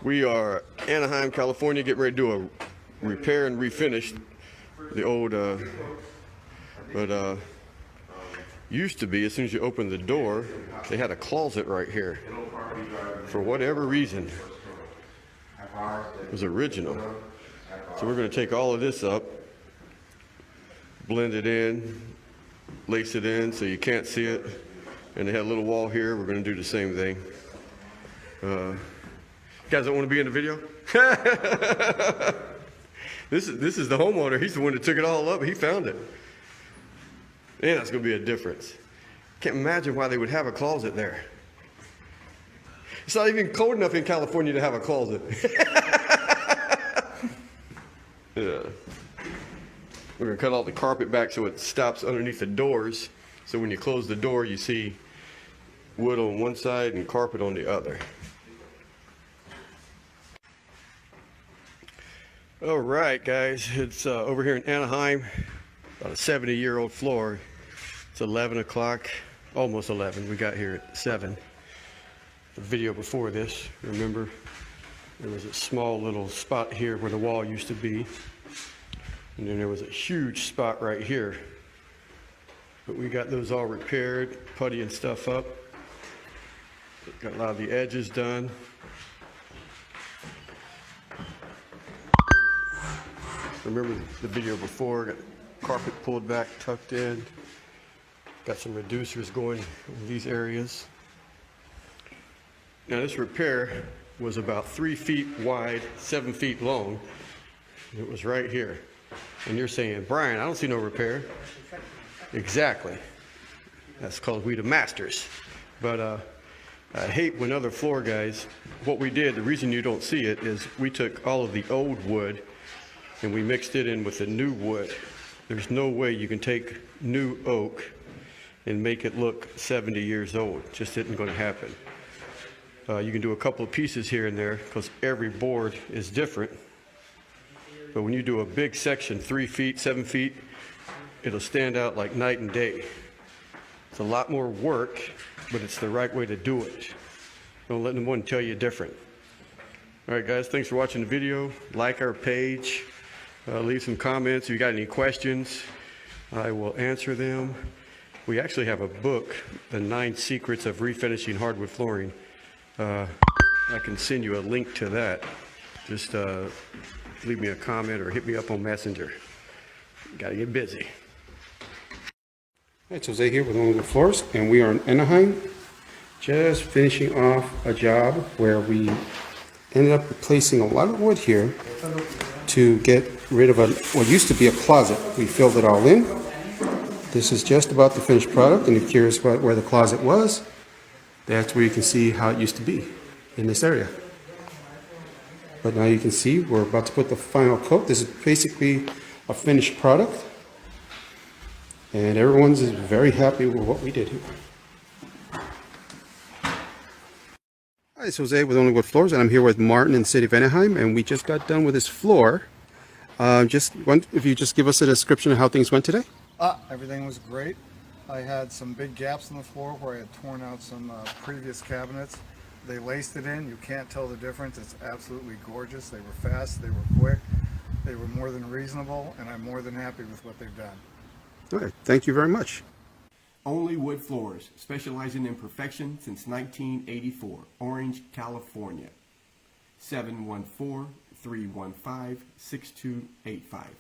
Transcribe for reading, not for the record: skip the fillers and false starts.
We are Anaheim, California, getting ready to do a repair and refinish the old, used to be, as soon as you open the door, they had a closet right here. For whatever reason, it was original. So we're going to take all of this up, blend it in, lace it in so you can't see it. And they had a little wall here. We're going to do the same thing. You guys don't want to be in the video? This is the homeowner. He's the one that took it all up. He found it. And that's going to be a difference. Can't imagine why they would have a closet there. It's not even cold enough in California to have a closet. Yeah. We're going to cut all the carpet back so it stops underneath the doors. So when you close the door, you see wood on one side and carpet on the other. All right, guys, it's over here in Anaheim, about a 70-year-old floor. It's 11 o'clock, almost 11. We got here at 7. The video before this, remember, there was a small little spot here where the wall used to be. And then there was a huge spot right here. But we got those all repaired, putty and stuff up. Got a lot of the edges done. Remember the video before, got carpet pulled back, tucked in. Got some reducers going in these areas. Now this repair was about 3 feet wide, 7 feet long. It was right here. And you're saying, Brian, I don't see no repair. Exactly. That's called we the masters. But I hate when other floor guys, what we did, the reason you don't see it is we took all of the old wood and we mixed it in with the new wood. There's no way you can take new oak and make it look 70 years old. It just isn't going to happen. You can do a couple of pieces here and there because every board is different. But when you do a big section, 3 feet, 7 feet, it'll stand out like night and day. It's a lot more work, but it's the right way to do it. Don't let anyone tell you different. All right, guys, thanks for watching the video. Like our page. Leave some comments. If you got any questions, I will answer them. We actually have a book, The 9 Secrets of Refinishing Hardwood Flooring. I can send you a link to that. Just leave me a comment or hit me up on Messenger. Gotta get busy. It's Jose here with Only Wood Floors, and we are in Anaheim, just finishing off a job where we ended up replacing a lot of wood here to get rid of what used to be a closet. We filled it all in. This is just about the finished product, and if you're curious about where the closet was, that's where you can see how it used to be in this area. But now you can see we're about to put the final coat. This is basically a finished product, and everyone's very happy with what we did here. Hi, it's Jose with Only Wood Floors, and I'm here with Martin in the city of Anaheim, and we just got done with this floor. If you just give us a description of how things went today. Everything was great. I had some big gaps in the floor where I had torn out some previous cabinets. They laced it in. You can't tell the difference. It's absolutely gorgeous. They were fast. They were quick. They were more than reasonable, and I'm more than happy with what they've done. All right. Thank you very much. Only Wood Floors, specializing in perfection since 1984, Orange, California. 714-315-6285.